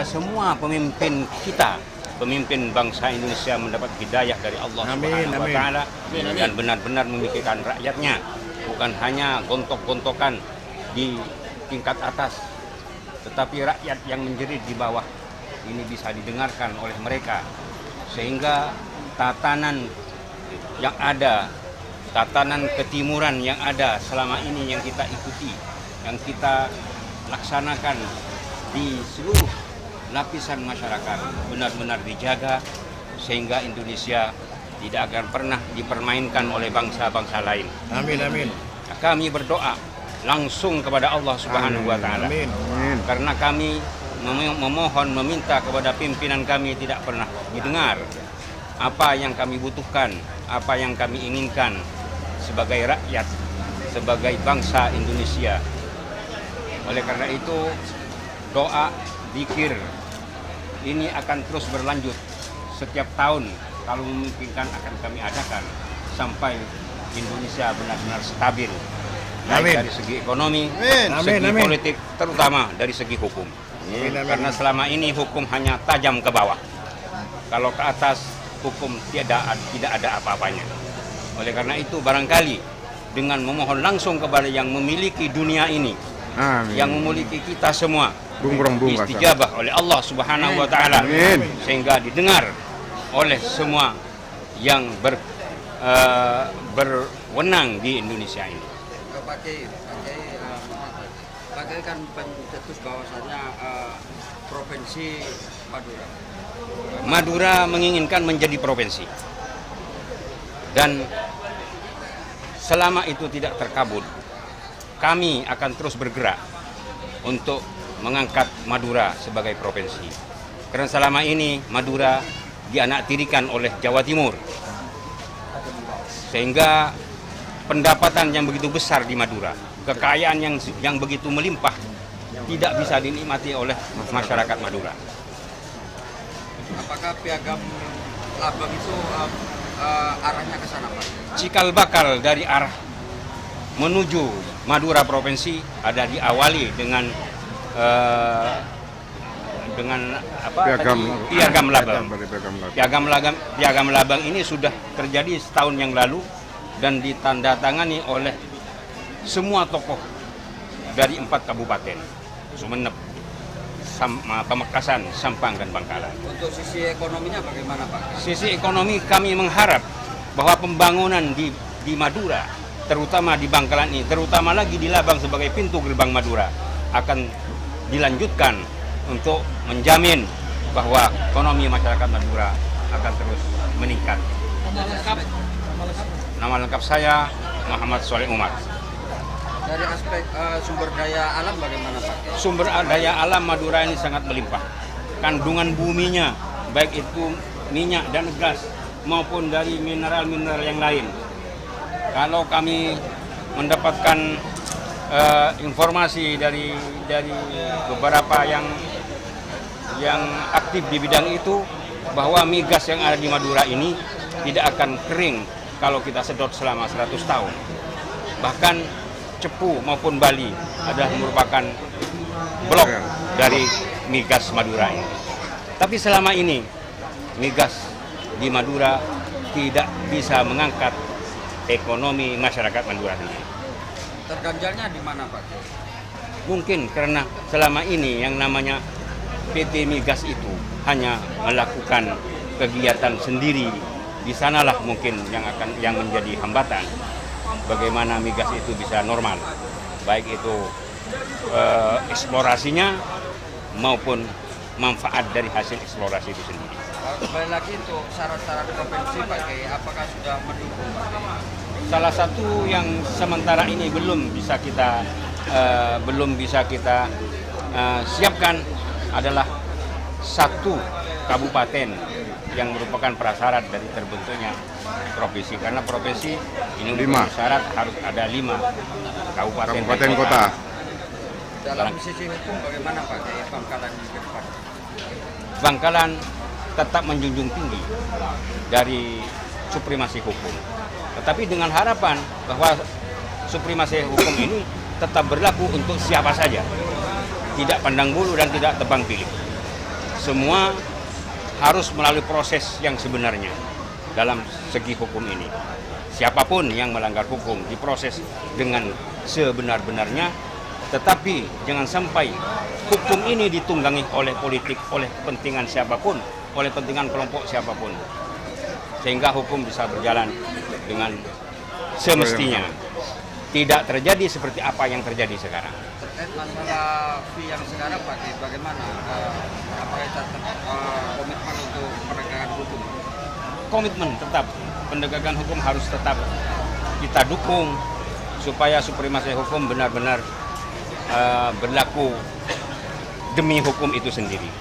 semua pemimpin kita, pemimpin bangsa Indonesia mendapat hidayah dari Allah Subhanahu wa Ta'ala dan benar-benar memikirkan rakyatnya, bukan hanya gontok-gontokan di tingkat atas, tetapi rakyat yang menjerit di bawah ini bisa didengarkan oleh mereka, sehingga tatanan yang ada, tatanan ketimuran yang ada selama ini yang kita ikuti, yang kita laksanakan di seluruh lapisan masyarakat benar-benar dijaga, sehingga Indonesia tidak akan pernah dipermainkan oleh bangsa-bangsa lain. Amin, amin. Kami berdoa langsung kepada Allah Subhanahu wa Ta'ala, karena kami memohon, meminta kepada pimpinan kami tidak pernah didengar apa yang kami butuhkan, apa yang kami inginkan sebagai rakyat, sebagai bangsa Indonesia. Oleh karena itu, doa, zikir ini akan terus berlanjut setiap tahun, kalau memungkinkan akan kami adakan sampai Indonesia benar-benar stabil, baik dari segi ekonomi, segi politik, terutama dari segi hukum. Karena selama ini hukum hanya tajam ke bawah, kalau ke atas hukum tidak ada apa-apanya. Oleh karena itu barangkali dengan memohon langsung kepada yang memiliki dunia ini, yang memiliki kita semua, istijabah oleh Allah Subhanahu wa Ta'ala, sehingga didengar oleh semua yang berwenang di Indonesia ini. Pakai kan mencetus bahwasannya provinsi Madura menginginkan menjadi provinsi, dan selama itu tidak terkabul, kami akan terus bergerak untuk mengangkat Madura sebagai provinsi. Karena selama ini Madura dianaktirikan oleh Jawa Timur, sehingga pendapatan yang begitu besar di Madura, kekayaan yang begitu melimpah tidak bisa dinikmati oleh masyarakat Madura. Apakah piagam Labang itu arahnya ke sana, Pak? Cikal bakal dari arah menuju Madura provinsi ada diawali dengan piagam Labang. Piagam Labang ini sudah terjadi setahun yang lalu dan ditandatangani oleh semua tokoh dari 4 kabupaten, Sumeneb, Pamekasan, Sampang, dan Bangkalan. Untuk sisi ekonominya bagaimana, Pak? Sisi ekonomi kami mengharap bahwa pembangunan di Madura, terutama di Bangkalan ini, terutama lagi di Labang sebagai pintu gerbang Madura, akan dilanjutkan untuk menjamin bahwa ekonomi masyarakat Madura akan terus meningkat. Nama lengkap saya Muhammad Soleh Umar. Dari aspek sumber daya alam bagaimana, Pak? Sumber daya alam Madura ini sangat melimpah. Kandungan buminya, baik itu minyak dan gas maupun dari mineral-mineral yang lain. Kalau kami mendapatkan informasi dari beberapa yang aktif di bidang itu, bahwa migas yang ada di Madura ini tidak akan kering kalau kita sedot selama 100 tahun. Bahkan Cepu maupun Bali adalah merupakan blok dari migas Madura ini. Tapi selama ini migas di Madura tidak bisa mengangkat ekonomi masyarakat Madura sendiri. Terganjalnya di mana, Pak? Mungkin karena selama ini yang namanya PT Migas itu hanya melakukan kegiatan sendiri. Di sanalah mungkin yang menjadi hambatan bagaimana migas itu bisa normal, baik itu eksplorasinya maupun manfaat dari hasil eksplorasi itu sendiri. Kembali lagi untuk syarat-syarat provinsi, Pak, apakah sudah mendukung, Pak? Salah satu yang sementara ini belum bisa kita siapkan adalah satu kabupaten yang merupakan prasyarat dari terbentuknya provinsi, karena provinsi ini syarat harus ada 5 kabupaten kota. Dalam sisi hukum bagaimana, Pak, Bangkalan ke depan? Bangkalan tetap menjunjung tinggi dari supremasi hukum, tetapi dengan harapan bahwa supremasi hukum ini tetap berlaku untuk siapa saja, tidak pandang bulu dan tidak tebang pilih. semua harus melalui proses yang sebenarnya dalam segi hukum ini. Siapapun yang melanggar hukum diproses dengan sebenar-benarnya, tetapi jangan sampai hukum ini ditunggangi oleh politik, oleh kepentingan siapapun, oleh kepentingan kelompok siapapun. Sehingga hukum bisa berjalan dengan semestinya. Tidak terjadi seperti apa yang terjadi sekarang. Terkait masalah fee yang sekarang Pak, bagaimana? Apakah tetap komitmen untuk penegakan hukum? Komitmen tetap, penegakan hukum harus tetap kita dukung supaya supremasi hukum benar-benar berlaku demi hukum itu sendiri.